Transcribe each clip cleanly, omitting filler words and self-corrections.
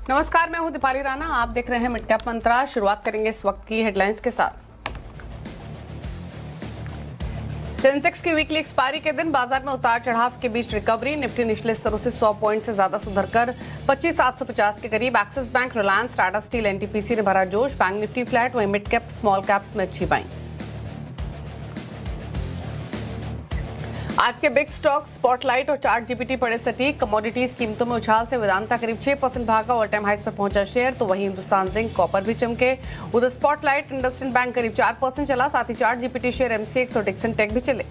नमस्कार, मैं हूं दीपाली राणा। आप देख रहे हैं मिड कैप मंत्रा। शुरुआत करेंगे इस वक्त की हेडलाइंस के साथ। सेंसेक्स की वीकली एक्सपायरी के दिन बाजार में उतार चढ़ाव के बीच रिकवरी। निफ्टी निचले स्तरों से 100 पॉइंट से ज्यादा सुधरकर 25,750 के करीब। Axis bank, Reliance, Tata steel, NTPC ने भरा जोश। बैंक निफ्टी फ्लैट, वहीं मिड कैप स्मॉल कैप्स में अच्छी बाइंग। आज के बिग स्टॉक स्पॉटलाइट और चार्ट जीपीटी पड़े सटीक। कमोडिटीज कीमतों में उछाल से वेदांता करीब 6% भागा, ऑल टाइम हाइस पर पहुंचा शेयर। तो वहीं हिंदुस्तान जिंक, कॉपर भी चमके। उधर स्पॉटलाइट, इंडसइंड बैंक करीब 4% चला। साथ ही चार्ट जीपीटी शेयर, एमसीएक्स और डिक्सन टेक भी चले।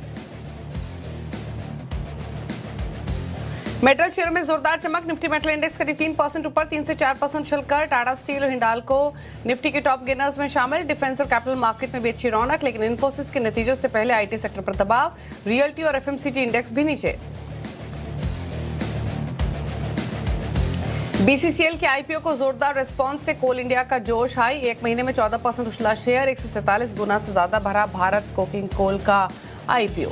मेटल शेयर में जोरदार चमक। निफ्टी मेटल इंडेक्स करीब 3% ऊपर, 3 से 4% चलकर। टाटा स्टील और हिंडाल्को निफ्टी के टॉप गेनर्स में शामिल। डिफेंस और कैपिटल मार्केट में भी अच्छी रौनक, लेकिन इन्फोसिस के नतीजों से पहले आईटी सेक्टर पर दबाव। रियल्टी और एफएमसीजी इंडेक्स भी नीचे। बीसीसीएल के आईपीओ को जोरदार रिस्पांस से कोल इंडिया का जोश हाई। एक महीने में 14% उछला शेयर। 147 गुना से ज्यादा भरा भारत कोकिंग कोल का आईपीओ।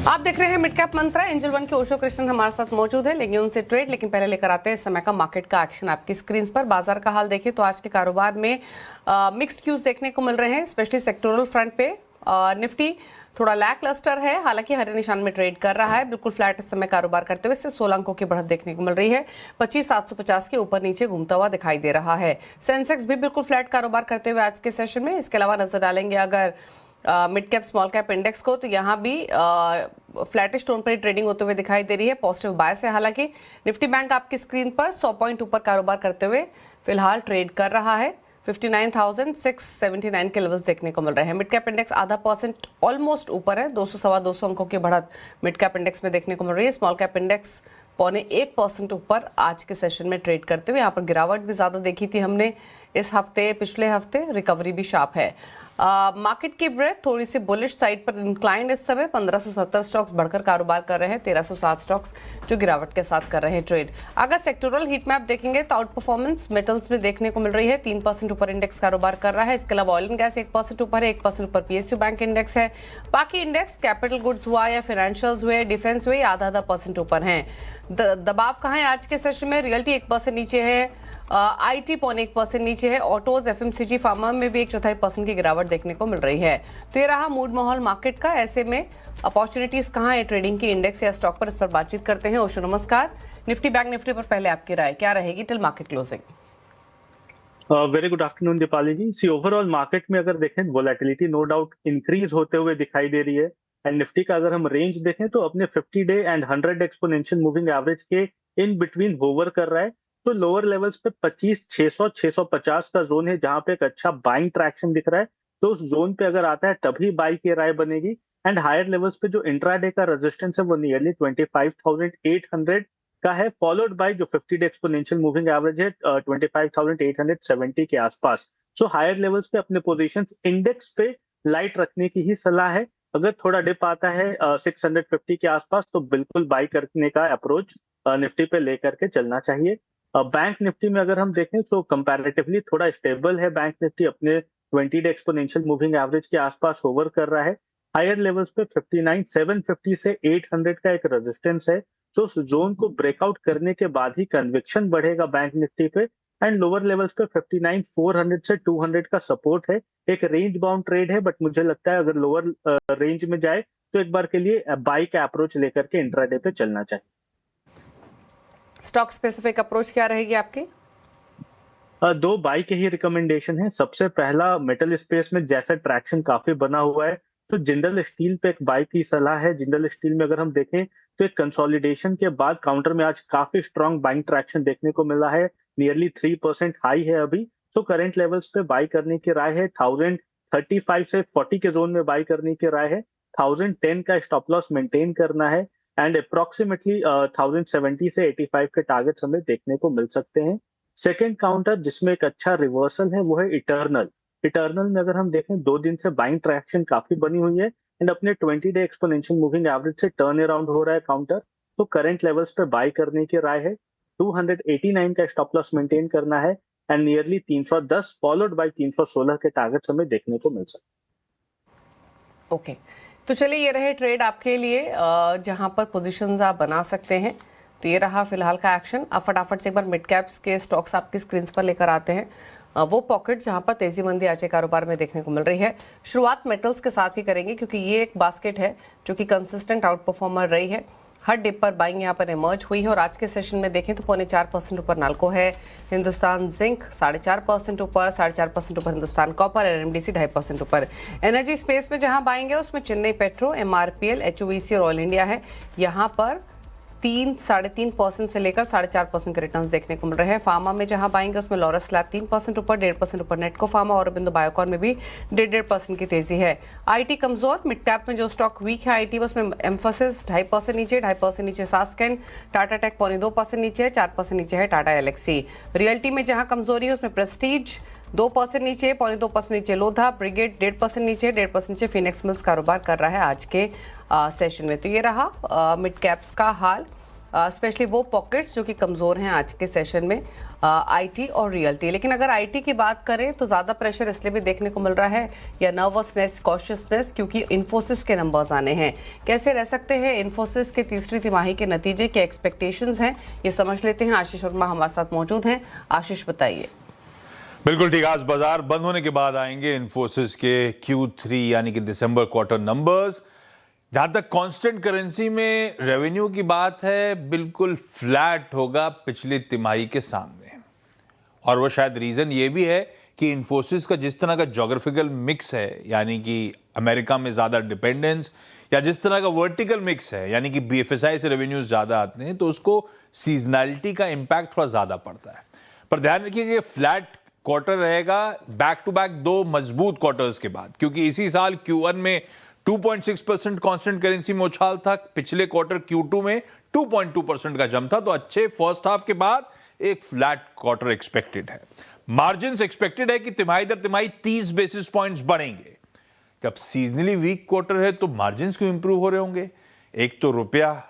आप देख रहे हैं मिड कैप मंत्रा। एंजल वन के ओशो कृष्णन हमारे साथ मौजूद है, लेंगे उनसे ट्रेड। लेकिन पहले लेकर आते हैं इस समय का मार्केट का एक्शन आपकी स्क्रीन पर। बाजार का हाल देखिए तो आज के कारोबार में मिक्स्ड क्यूज देखने को मिल रहे हैं, स्पेशली सेक्टोरल फ्रंट पे। निफ्टी थोड़ा लैक क्लस्टर है, हालांकि हरे निशान में ट्रेड कर रहा है। बिल्कुल फ्लैट इस समय कारोबार करते हुए 16 अंकों की बढ़त देखने को मिल रही है। 25,750 के ऊपर नीचे घूमता हुआ दिखाई दे रहा है। सेंसेक्स भी बिल्कुल फ्लैट कारोबार करते हुए आज के सेशन में। इसके अलावा नजर डालेंगे अगर mid cap small cap index को, तो यहाँ भी फ्लैटिश टोन पर ट्रेडिंग होते हुए दिखाई दे रही है। पॉजिटिव बायस है। हालांकि निफ्टी बैंक आपकी स्क्रीन पर 100 पॉइंट ऊपर कारोबार करते हुए फिलहाल ट्रेड कर रहा है। 59,679 के लेवल्स देखने को मिल रहे हैं। मिड कैप इंडेक्स आधा % ऑलमोस्ट ऊपर है। 200 सवा 200 अंकों की बढ़त मिड कैप इंडेक्स में देखने को मिल रही है। स्मॉल कैप इंडेक्स 0.25% ऊपर आज के सेशन में ट्रेड करते हुए। यहाँ पर गिरावट भी ज्यादा देखी थी हमने इस हफ्ते, पिछले हफ्ते। रिकवरी भी शार्प है। मार्केट की ब्रेथ थोड़ी सी बुलिश साइड पर इंक्लाइंड इस समय। 1570 स्टॉक्स बढ़कर कारोबार कर रहे हैं। 1307 स्टॉक्स जो गिरावट के साथ कर रहे हैं ट्रेड। अगर सेक्टोरल हीट मैप देखेंगे तो आउट परफॉर्मेंस मेटल्स में देखने को मिल रही है। 3% ऊपर इंडेक्स कारोबार कर रहा है। इसके अलावा ऑयल एंड गैस 1% ऊपर है। 1% ऊपर पीएसयू बैंक इंडेक्स है। बाकी इंडेक्स कैपिटल गुड्स हुआ या फाइनेंशियल्स हुए, डिफेंस हुए, आधा % ऊपर है। दबाव कहाँ है आज के सेशन में? रियल्टी 1% नीचे है। आईटी 0.1% नीचे है। ऑटोज, एफएमसीजी, फार्मा में भी 1/4% की गिरावट देखने को मिल रही है। तो ये रहा मूड माहौल मार्केट का। ऐसे में अपॉर्चुनिटीज कहाँ है ट्रेडिंग की इंडेक्स या स्टॉक पर, इस पर बातचीत करते हैं। ओशो नमस्कार। निफ्टी बैंक निफ्टी पर पहले आपकी राय क्या रहेगी till market closing? Very good afternoon Deepali ji. See overall market में अगर देखें, वोलेटिलिटी नो डाउट इंक्रीज होते हुए दिखाई दे रही है। एंड निफ्टी का अगर हम रेंज देखें तो अपने 50 day and 100 exponential moving average के इन बिटवीन होवर कर रहा है। तो लोअर लेवल्स पे 25,600 650 का जोन है, जहां पे एक अच्छा बाइंग ट्रैक्शन दिख रहा है। तो उस जोन पे अगर आता है तभी बाई की राय बनेगी। एंड हायर लेवल्स पे जो इंट्राडे का रेजिस्टेंस है वो नियरली 25,800 का है, फॉलोड बाय जो 50 डे एक्सपोनेंशियल मूविंग एवरेज है 25,870 के आसपास। सो हायर लेवल्स पे अपने पोजीशंस इंडेक्स पे लाइट रखने की ही सलाह है। अगर थोड़ा डिप आता है 650 के आसपास तो बिल्कुल बाई करने का अप्रोच निफ्टी पे लेकर के चलना चाहिए। बैंक निफ्टी में अगर हम देखें तो कंपैरेटिवली थोड़ा स्टेबल है। बैंक निफ्टी अपने 20 डे एक्सपोनेंशियल मूविंग एवरेज के आसपास होवर कर रहा है। हायर लेवल्स पे 59,750 से 800 का एक रेजिस्टेंस है। तो उस जोन को ब्रेकआउट करने के बाद ही कन्विक्शन बढ़ेगा बैंक निफ्टी पे। एंड लोअर लेवल्स पे 59,400 से 200 का सपोर्ट है। एक रेंज बाउंड ट्रेड है, बट मुझे लगता है अगर लोअर रेंज में जाए तो एक बार के लिए बाई का अप्रोच लेकर के इंट्राडे पे चलना चाहिए। स्टॉक स्पेसिफिक अप्रोच क्या रहेगी आपकी? दो बाई के ही रिकमेंडेशन है। सबसे पहला, मेटल स्पेस में जैसा ट्रैक्शन काफी बना हुआ है तो जिंदल स्टील पे एक बाई की सलाह है। जिंदल स्टील में अगर हम देखें तो एक कंसोलिडेशन के बाद काउंटर में आज काफी स्ट्रॉन्ग बाइंग ट्रैक्शन देखने को मिला है। नियरली 3% हाई है अभी। तो करंट लेवल्स पे बाई करने की राय है। 1035 से 40 के जोन में बाई करने की राय है। 1010 का स्टॉप लॉस मेंटेन करना है। एंड अप्रोक्सीमेटली 1070 से 85 के टारगेट्स हमें देखने को मिल सकते हैं। सेकेंड काउंटर जिसमें एक अच्छा रिवर्सल है वो है इटर्नल। इटर्नल में अगर हम देखें 2 दिन से बाइंग ट्रैक्शन काफी बनी हुई है। एंड अपने 20 डे एक्सपोनेंशियल मूविंग एवरेज से टर्न अराउंड हो रहा है काउंटर। तो करंट लेवल्स पे बाई करने की राय है। 289 का स्टॉप लॉस मेंटेन करना है। एंड नियरली 310 फॉलोड बाय 316 के टारगेट्स हमें देखने को मिल सकते हैं। ओके, तो चलिए ये रहे ट्रेड आपके लिए जहां पर पोजीशंस आप बना सकते हैं। तो ये रहा फिलहाल का एक्शन। अब फटाफट से एक बार मिड कैप्स के स्टॉक्स आपकी स्क्रीन पर लेकर आते हैं। वो पॉकेट जहां पर तेजी मंदी आज के कारोबार में देखने को मिल रही है। शुरुआत मेटल्स के साथ ही करेंगे क्योंकि ये एक बास्केट है जो कि कंसिस्टेंट आउट परफॉर्मर रही है। हर डिप पर बाइंग यहाँ पर इमर्ज हुई है और आज के सेशन में देखें तो 0.4% ऊपर नाल्को है। हिंदुस्तान जिंक 4.5% ऊपर, 4.5% ऊपर हिंदुस्तान कॉपर, एनएमडीसी 2.5% ऊपर। एनर्जी स्पेस में जहां बाइंग है उसमें चेन्नई पेट्रो, एमआरपीएल, एचओवीसी और ऑयल इंडिया है। यहाँ पर 3-3.5% से लेकर 4.5% के रिटर्न्स देखने को मिल रहे हैं। फार्मा में जहां बाइंग है उसमें लॉरस लैब 3% ऊपर, 1.5% ऊपर नेटको फार्मा और अरबिंदो बायोकॉन में भी 1.5% की तेजी है। आईटी कमजोर, मिड कैप में जो स्टॉक वीक है आईटी उसमें एम्फोसिस 2.5% नीचे, 2.5% नीचे सास्केन, टाटा टेक 2.5% नीचे, 4% नीचे है टाटा एलेक्सी। रियल्टी में जहां कमजोरी है उसमें प्रेस्टीज 2% नीचे, 2.5% नीचे लोधा, ब्रिगेड 1.5% नीचे, 1.5% नीचे फिनिक्स मिल्स कारोबार कर रहा है आज के सेशन में। तो ये रहा मिड कैप्स का हाल, स्पेशली वो पॉकेट्स जो कि कमज़ोर हैं आज के सेशन में, आईटी और रियल्टी। लेकिन अगर आईटी की बात करें तो ज़्यादा प्रेशर इसलिए भी देखने को मिल रहा है या नर्वसनेस, कॉशियसनेस, क्योंकि इन्फोसिस के नंबर्स आने हैं। कैसे रह सकते हैं इन्फोसिस के तीसरी तिमाही के नतीजे, के एक्सपेक्टेशंस हैं, ये समझ लेते हैं। आशीष वर्मा हमारे साथ मौजूद हैं। आशीष बताइए। बिल्कुल ठीक। आज बाजार बंद होने के बाद आएंगे इन्फोसिस के Q3 यानी कि दिसंबर क्वार्टर नंबर्स। जहां तक कांस्टेंट करेंसी में रेवेन्यू की बात है, बिल्कुल फ्लैट होगा पिछली तिमाही के सामने। और वो शायद रीजन ये भी है कि इन्फोसिस का जिस तरह का ज्योग्राफिकल मिक्स है, यानी कि अमेरिका में ज्यादा डिपेंडेंस, या जिस तरह का वर्टिकल मिक्स है, यानी कि बीएफएसआई से रेवेन्यूज ज्यादा आते हैं, तो उसको सीजनैलिटी का इंपैक्ट थोड़ा ज्यादा पड़ता है। पर ध्यान रखिए कि फ्लैट क्वार्टर रहेगा बैक टू बैक 2 मजबूत क्वार्टर्स के बाद, क्योंकि इसी साल Q1 में 2.6% कांस्टेंट करेंसी में उछाल था, पिछले क्वार्टर Q2 में 2.2% का जंप था। तो अच्छे फर्स्ट हाफ के बाद एक फ्लैट क्वार्टर एक्सपेक्टेड है। मार्जिन्स एक्सपेक्टेड है कि तिमाही दर तिमाही 30 बेसिस पॉइंट्स बढ़ेंगे। जब सीजनली वीक क्वार्टर है तो मार्जिन्स क्यों इंप्रूव हो रहे होंगे? एक तो रुपया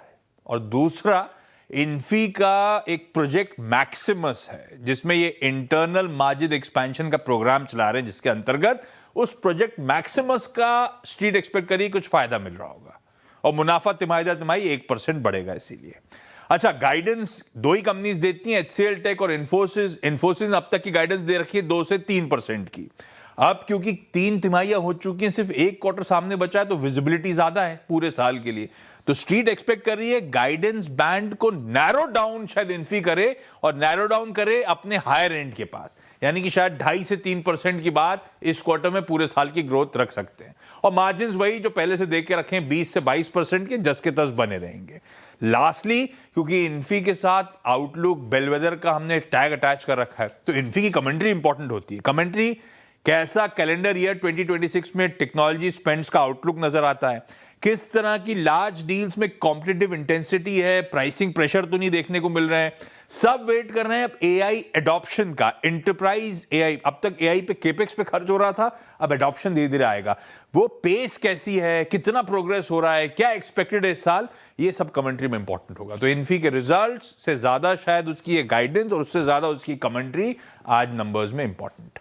और दूसरा इन्फी का एक प्रोजेक्ट मैक्सिमस है जिसमें ये इंटरनल मार्जिन एक्सपेंशन का प्रोग्राम चला रहे हैं, जिसके अंतर्गत उस प्रोजेक्ट मैक्सिमस का स्ट्रीट एक्सपेक्ट करिए कुछ फायदा मिल रहा होगा और मुनाफा तिमाही दर तिमाही 1% बढ़ेगा। इसीलिए अच्छा, गाइडेंस 2 ही कंपनीज देती हैं, एचसीएल टेक और इन्फोसिस। इन्फोसिस ने अब तक की गाइडेंस दे रखी है 2 से 3% की। अब क्योंकि 3 तिमाहियां हो चुकी हैं, सिर्फ एक क्वार्टर सामने बचा है, तो विजिबिलिटी ज्यादा है पूरे साल के लिए। तो स्ट्रीट एक्सपेक्ट कर रही है गाइडेंस बैंड को नैरो डाउन शायद इन्फी करे, और नैरो डाउन करे अपने हायर एंड के पास, यानी कि शायद 2.5 से 3% की बात इस क्वार्टर में पूरे साल की ग्रोथ रख सकते हैं। और मार्जिन वही जो पहले से देख के रखें 20 से 22% के, जस के तस बने रहेंगे। लास्टली, क्योंकि इन्फी के साथ आउटलुक बेलवेदर का हमने टैग अटैच कर रखा है, तो इन्फी की कमेंट्री इंपॉर्टेंट होती है। कमेंट्री कैसा कैलेंडर ईयर 2026 में टेक्नोलॉजी स्पेंड्स का आउटलुक नजर आता है, किस तरह की लार्ज डील्स में कॉम्पिटिटिव इंटेंसिटी है, प्राइसिंग प्रेशर तो नहीं देखने को मिल रहे हैं, सब वेट कर रहे हैं। अब एआई एडॉप्शन का, एंटरप्राइज एआई, अब तक एआई पे केपेक्स पे खर्च हो रहा था, अब एडॉप्शन धीरे धीरे आएगा। वो पेस कैसी है, कितना प्रोग्रेस हो रहा है, क्या एक्सपेक्टेड है इस साल, ये सब कमेंट्री में इंपॉर्टेंट होगा। तो इन्फी के रिजल्ट्स से ज्यादा शायद उसकी ये गाइडेंस और उससे ज्यादा उसकी कमेंट्री आज नंबर्स में इंपॉर्टेंट।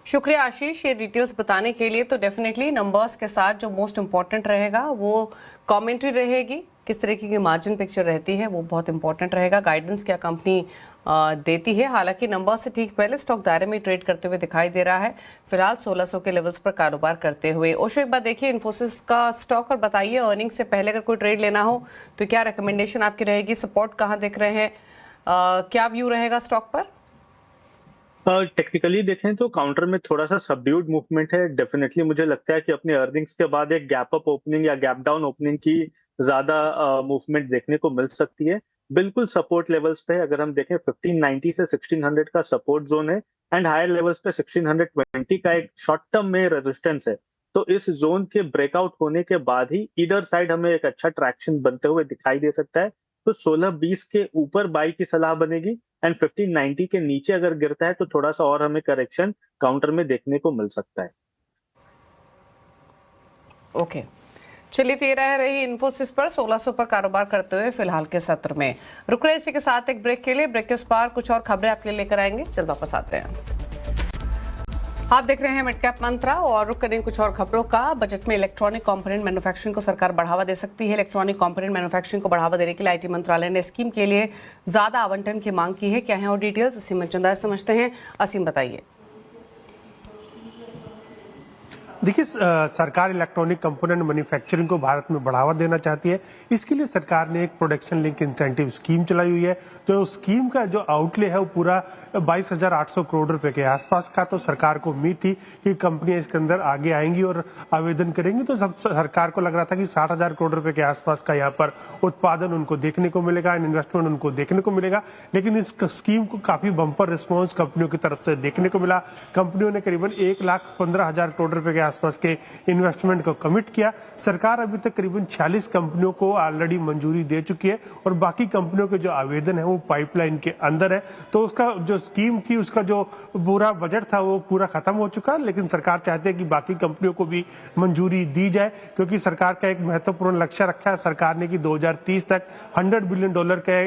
शुक्रिया आशीष ये डिटेल्स बताने के लिए। तो डेफिनेटली नंबर्स के साथ जो मोस्ट इंपॉर्टेंट रहेगा वो कमेंट्री रहेगी, किस तरीके की मार्जिन पिक्चर रहती है वो बहुत इंपॉर्टेंट रहेगा। गाइडेंस क्या कंपनी देती है, हालांकि नंबर से ठीक पहले स्टॉक दायरे में ट्रेड करते हुए दिखाई दे रहा है, फिलहाल 1600 के लेवल्स पर कारोबार करते हुए। ओशो एक बार देखिए इन्फोसिस का स्टॉक और बताइए अर्निंग से पहले अगर कोई ट्रेड लेना हो तो क्या रिकमेंडेशन आपकी रहेगी, सपोर्ट कहाँ दिख रहे हैं, क्या व्यू रहेगा स्टॉक पर? टेक्निकली देखें तो काउंटर में थोड़ा सा सबड्यूड मूवमेंट है। डेफिनेटली मुझे लगता है कि अपने अर्निंग्स के बाद एक गैप अप ओपनिंग या गैप डाउन ओपनिंग की ज्यादा मूवमेंट देखने को मिल सकती है। बिल्कुल सपोर्ट लेवल्स पे अगर हम देखें 1590 से 1600 का सपोर्ट जोन है एंड हायर लेवल्स पे 1620 का एक शॉर्ट टर्म में रेजिस्टेंस है। तो इस जोन के ब्रेकआउट होने के बाद ही इधर साइड हमें एक अच्छा ट्रैक्शन बनते हुए दिखाई दे सकता है। तो 1620 के ऊपर बाई की सलाह बनेगी एंड 1590 के नीचे अगर गिरता है तो थोड़ा सा और हमें करेक्शन काउंटर में देखने को मिल सकता है। ओके चलिए, तो ये रही इन्फोसिस पर 1600 पर कारोबार करते हुए फिलहाल के सत्र में। रुक रहे इसी के साथ एक ब्रेक के लिए। ब्रेक के उस पार कुछ और खबरें आपके लिए लेकर आएंगे, जल्द वापस आते हैं। आप देख रहे हैं मिड कैप मंत्रा और रुक करें कुछ और खबरों का। बजट में इलेक्ट्रॉनिक कंपोनेंट मैन्युफैक्चरिंग को सरकार बढ़ावा दे सकती है। इलेक्ट्रॉनिक कंपोनेंट मैन्युफैक्चरिंग को बढ़ावा देने के लिए आईटी मंत्रालय ने स्कीम के लिए ज्यादा आवंटन की मांग की है। क्या है और डिटेल्स असीम मंचंदाज समझते हैं। असीम बताइए। देखिए, सरकार इलेक्ट्रॉनिक कंपोनेंट मैन्युफैक्चरिंग को भारत में बढ़ावा देना चाहती है। इसके लिए सरकार ने एक प्रोडक्शन लिंक इंसेंटिव स्कीम चलाई हुई है। तो उस स्कीम का जो आउटले है वो पूरा 22,800 करोड़ रुपए के आसपास का। तो सरकार को उम्मीद थी कि कंपनियां इसके अंदर आगे आएंगी और आवेदन करेंगी। तो सब सरकार को लग रहा था कि 60,000 करोड़ रुपए के आसपास का यहाँ पर उत्पादन उनको देखने को मिलेगा, इन्वेस्टमेंट उनको देखने को मिलेगा। लेकिन इस स्कीम को काफी बम्पर रिस्पॉन्स कंपनियों की तरफ से देखने को मिला। कंपनियों ने करीबन 1,15,000 करोड़ रुपए के आसपास के इन्वेस्टमेंट को कमिट किया। सरकार अभी तक करीबन 46 कंपनियों को ऑलरेडी मंजूरी दे चुकी है और बाकी कंपनियों के जो आवेदन है वो पाइपलाइन के अंदर है। तो उसका जो स्कीम थी उसका जो पूरा बजट था वो पूरा खत्म हो चुका है। लेकिन सरकार चाहती है कि बाकी कंपनियों को भी मंजूरी दी जाए, क्योंकि सरकार का एक महत्वपूर्ण लक्ष्य रखा है सरकार ने कि 2030 तक $100 बिलियन के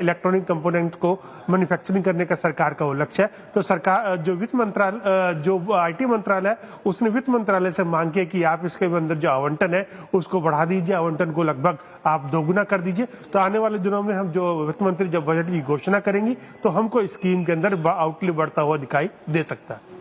इलेक्ट्रॉनिक कंपोनेंट्स को मैन्युफैक्चरिंग करने का सरकार का वो लक्ष्य है। तो सरकार जो वित्त मंत्रालय जो आईटी मंत्रालय उसने वित्त मंत्रालय से मांग की कि आप इसके अंदर जो आवंटन है उसको बढ़ा दीजिए, आवंटन को लगभग आप दोगुना कर दीजिए। तो आने वाले दिनों में हम जो वित्त मंत्री जब बजट की घोषणा करेंगी तो हमको इस स्कीम के अंदर आउटले बढ़ता हुआ दिखाई दे सकता है।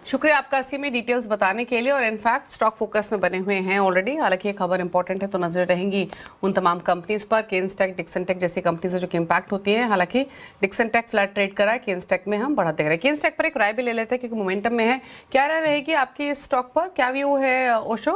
शुक्रिया आपका असीम में डिटेल्स बताने के लिए। और इनफैक्ट स्टॉक फोकस में बने हुए हैं ऑलरेडी। हालांकि ये खबर इंपॉर्टेंट है तो नजर रहेंगी उन तमाम कंपनीज पर। केन्सटेक, डिक्सन टेक जैसी कंपनीज जो कि इंपैक्ट होती हैं। हालांकि डिक्सन टेक फ्लैट ट्रेड करा है, केन्सटेक में हम बढ़त देख रहे हैं। केन्सटेक पर एक राय भी ले लेते हैं क्योंकि मोमेंटम में है। क्या राय रहेगी आपकी इस स्टॉक पर, क्या व्यू है ओशो?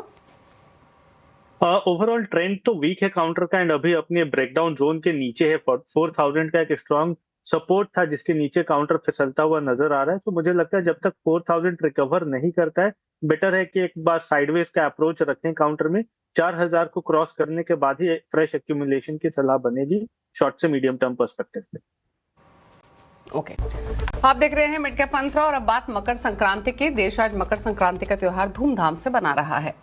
ओवरऑल ट्रेंड तो वीक है काउंटर का एंड अभी अपने ब्रेकडाउन जोन के नीचे है। 4000 का एक स्ट्रॉन्ग सपोर्ट था जिसके नीचे काउंटर फिसलता हुआ नजर आ रहा है। तो मुझे लगता है जब तक 4000 रिकवर नहीं करता है बेटर है कि एक बार साइडवेज का अप्रोच रखें काउंटर में। 4000 को क्रॉस करने के बाद ही फ्रेश एक्यूमुलेशन की सलाह बनेगी शॉर्ट से मीडियम टर्म पर्सपेक्टिव में। ओके, आप देख रहे हैं मिड कैप मंत्रा और अब बात मकर संक्रांति की। देश आज मकर संक्रांति का त्योहार धूमधाम से बना रहा है।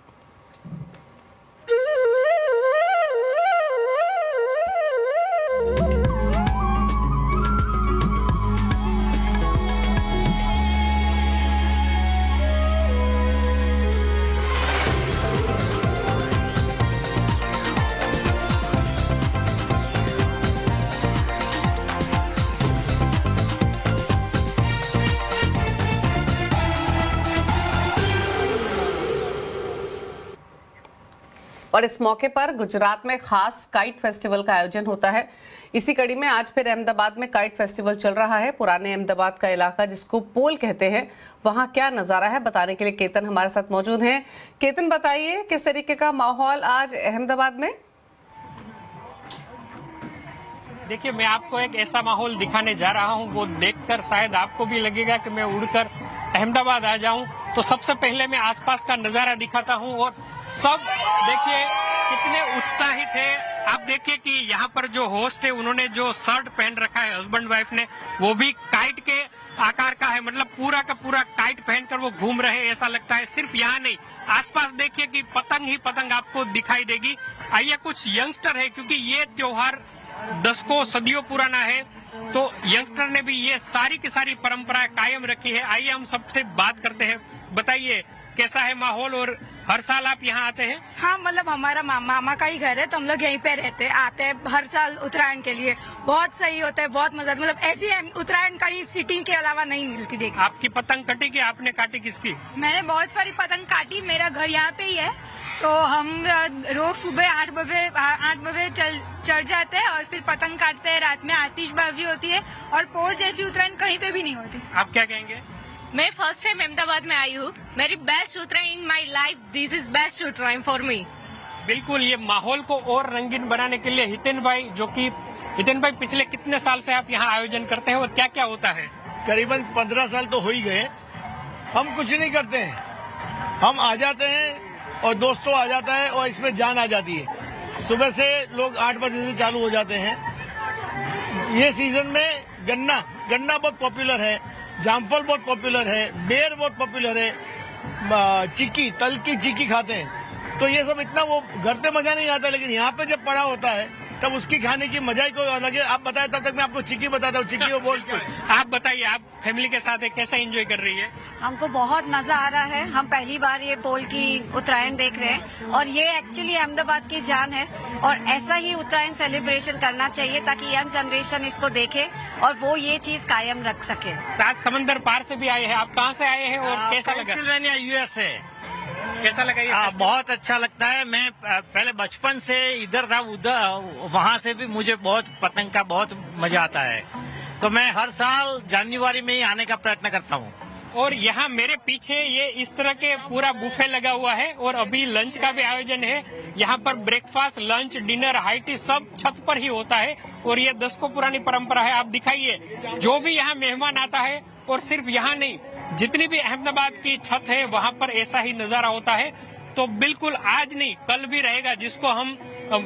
और इस मौके पर गुजरात में खास काइट फेस्टिवल का आयोजन होता है। इसी कड़ी में आज फिर अहमदाबाद में काइट फेस्टिवल चल रहा है। पुराने अहमदाबाद का इलाका जिसको पोल कहते हैं, वहां क्या नजारा है बताने के लिए केतन हमारे साथ मौजूद हैं। केतन बताइए किस तरीके का माहौल आज अहमदाबाद में? देखिए, मैं आपको एक ऐसा माहौल दिखाने जा रहा हूं, वो देखकर शायद आपको भी लगेगा कि मैं उड़कर अहमदाबाद आ जाऊं। तो सबसे पहले मैं आसपास का नजारा दिखाता हूं और सब देखिए कितने उत्साहित है। आप देखिए कि यहाँ पर जो होस्ट है उन्होंने जो शर्ट पहन रखा है हस्बैंड वाइफ ने, वो भी काइट के आकार का है। मतलब पूरा का पूरा काइट पहनकर वो घूम रहे हैं ऐसा लगता है। सिर्फ यहाँ नहीं, आसपास देखिए कि पतंग ही पतंग आपको दिखाई देगी। आइए, कुछ यंगस्टर है क्योंकि ये त्योहार दशकों सदियों पुराना है, तो यंगस्टर ने भी ये सारी की सारी परंपराएं कायम रखी है। आइए हम सबसे बात करते हैं। बताइए कैसा है माहौल और हर साल आप यहाँ आते हैं? हाँ, मतलब हमारा मामा का ही घर है तो हम लोग यहीं पे रहते आते हैं हर साल उत्तरायण के लिए। बहुत सही होता है, बहुत मजा। मतलब ऐसी उत्तरायण कहीं सिटी के अलावा नहीं मिलती। देखिए, आपकी पतंग कटी कि आपने काटी किसकी? मैंने बहुत सारी पतंग काटी। मेरा घर यहाँ पे ही है तो हम रोज सुबह 8 बजे चढ़ जाते हैं और फिर पतंग काटते हैं। रात में आतिशबाजी होती है और पोर जैसी उत्तरायण कहीं पे भी नहीं होती। आप क्या कहेंगे? मैं फर्स्ट टाइम अहमदाबाद में आई हूँ। मेरी best Uttarayan in my life. This is best Uttarayan for me. बिल्कुल, ये माहौल को और रंगीन बनाने के लिए हितेन भाई पिछले कितने साल से आप यहाँ आयोजन करते हैं और क्या क्या होता है? करीबन 15 साल तो हो ही गए। हम कुछ नहीं करते हैं, हम आ जाते हैं और दोस्तों आ जाता है और इसमें जान आ जाती है। सुबह से लोग 8 बजे से चालू हो जाते हैं। ये सीजन में गन्ना बहुत पॉपुलर है, जामफल बहुत पॉपुलर है, बेर बहुत पॉपुलर है, चिक्की, तल की चिक्की खाते हैं। तो ये सब इतना वो घर पे मजा नहीं आता, लेकिन यहाँ पे जब पड़ा होता है तब उसकी खाने की मजा ही कोई अलग है। आप बताएं, तब तक मैं आपको चिक्की बताता हूँ। चिक्की वो बोल के आप बताइए, आप फैमिली के साथ कैसा एंजॉय कर रही है? हमको बहुत मजा आ रहा है। हम पहली बार ये पोल की उत्तरायण देख रहे हैं और ये एक्चुअली अहमदाबाद की जान है और ऐसा ही उत्तरायण सेलिब्रेशन करना चाहिए ताकि यंग जनरेशन इसको देखे और वो ये चीज कायम रख सके। सात समंदर पार से भी आए हैं। आप कहाँ से आए हैं और कैसा लगा? Pennsylvania USA। कैसा लगा ये festival? बहुत अच्छा लगता है। मैं पहले बचपन से इधर था, उधर वहाँ से भी मुझे बहुत पतंग का बहुत मजा आता है, तो मैं हर साल जनवरी में ही आने का प्रयत्न करता हूँ। और यहाँ मेरे पीछे ये इस तरह के पूरा बुफे लगा हुआ है और अभी लंच का भी आयोजन है। यहाँ पर breakfast, lunch, dinner, high tea सब छत पर ही होता है और ये दशकों पुरानी परंपरा है। आप दिखाइए, जो भी यहाँ मेहमान आता है, और सिर्फ यहाँ नहीं, जितनी भी अहमदाबाद की छत है वहाँ पर ऐसा ही नजारा होता है। तो बिल्कुल आज नहीं, कल भी रहेगा, जिसको हम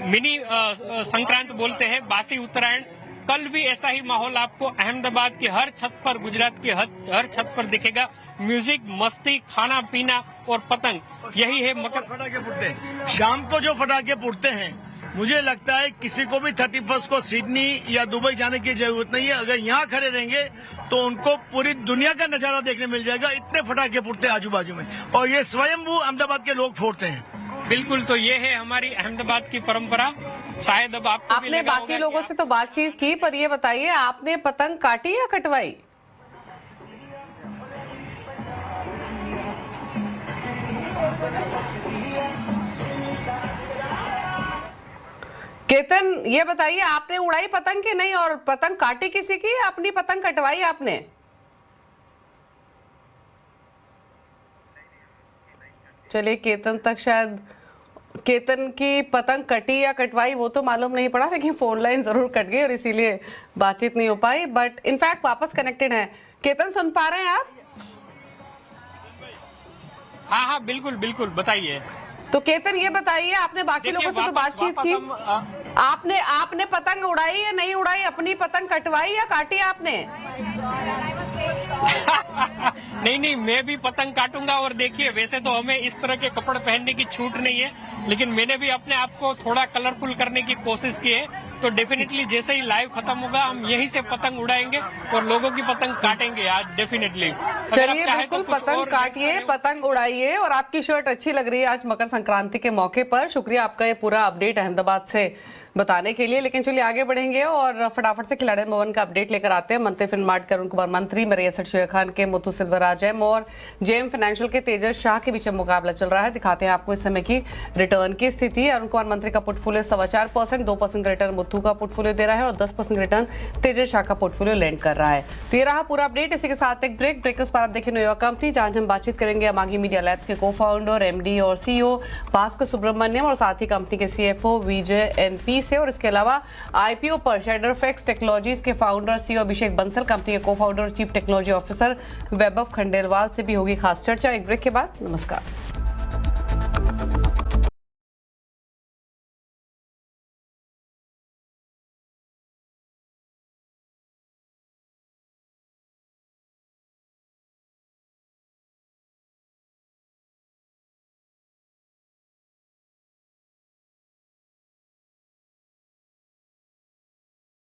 मिनी संक्रांत बोलते हैं, बासी उत्तरायण। कल भी ऐसा ही माहौल आपको अहमदाबाद की हर छत पर, गुजरात की हर छत पर दिखेगा। म्यूजिक, मस्ती, खाना पीना और पतंग, यही है मकर। फटाके फूटते हैं शाम को, जो फटाके फूटते हैं, मुझे लगता है किसी को भी 31 को सिडनी या दुबई जाने की जरूरत नहीं है। अगर यहाँ खड़े रहेंगे तो उनको पूरी दुनिया का नजारा देखने मिल जाएगा। इतने फटाके फूटते हैं आजू बाजू में, और ये स्वयंभू अहमदाबाद के लोग फोड़ते हैं। बिल्कुल, तो ये है हमारी अहमदाबाद की परंपरा। शायद अब आपको भी आपने लगा बाकी होगा लोगों कि से तो बातचीत की, पर ये बताइए, आपने पतंग काटी या कटवाई? केतन, ये बताइए, आपने उड़ाई पतंग की नहीं, और पतंग काटी किसी की, अपनी पतंग कटवाई आपने? चलिए, केतन तक शायद केतन की पतंग कटी या कटवाई वो तो मालूम नहीं पड़ा, लेकिन फोन लाइन जरूर कट गई और इसीलिए बातचीत नहीं हो पाई। बट इनफैक्ट वापस कनेक्टेड है। केतन, सुन पा रहे हैं आप? हाँ हाँ, बिल्कुल बिल्कुल, बताइए। तो केतन, ये बताइए, आपने बाकी लोगों से तो बातचीत की, आपने पतंग उड़ाई या नहीं उड़ाई? अपनी पतंग कटवाई या काटी आपने? नहीं, मैं भी पतंग काटूंगा। और देखिए, वैसे तो हमें इस तरह के कपड़े पहनने की छूट नहीं है, लेकिन मैंने भी अपने आप को थोड़ा कलरफुल करने की कोशिश की है। तो डेफिनेटली जैसे ही लाइव खत्म होगा, हम यहीं से पतंग उड़ाएंगे और लोगों की पतंग काटेंगे आज डेफिनेटली। चलिए, बिल्कुल, पतंग काटिए, पतंग उड़ाइए। और आपकी शर्ट अच्छी लग रही है आज मकर संक्रांति के मौके पर। शुक्रिया आपका ये पूरा अपडेट अहमदाबाद से बताने के लिए। लेकिन चलिए आगे बढ़ेंगे और फटाफट से खिलाड़ी भवन का अपडेट लेकर आते हैं। मंत्री फिनमार्ट के अरुण कुमार मंत्री, मेरे एसड शुएब खान के मुथु सिल्वराज एम और जेएम फाइनेंशियल के तेजस शाह के बीच मुकाबला चल रहा है। दिखाते हैं आपको इस समय की रिटर्न की स्थिति। अरुण कुमार मंत्री का पोर्टफोलियो 4.25%, 2% रिटर्न मुथु का पोर्टफोलियो दे रहा है और 10% रिटर्न तेजस शाह का पोर्टफोलियो लैंड कर रहा है। तो ये रहा पूरा अपडेट। इसी के साथ एक ब्रेक के उस पर आप देखें न्यूयॉर्क कंपनी, जहां हम बातचीत करेंगे अमागी मीडिया लैब्स के को फाउंडर, एमडी और सीईओ भास्कर सुब्रमण्यम और साथ ही कंपनी के सीएफओ विजय एनपी से। और इसके अलावा आईपीओ पर शेडरफेक्स टेक्नोलॉजीज के फाउंडर सीईओ अभिषेक बंसल, कंपनी के को फाउंडर चीफ टेक्नोलॉजी ऑफिसर वैभव खंडेलवाल से भी होगी खास चर्चा। एक ब्रेक के बाद नमस्कार।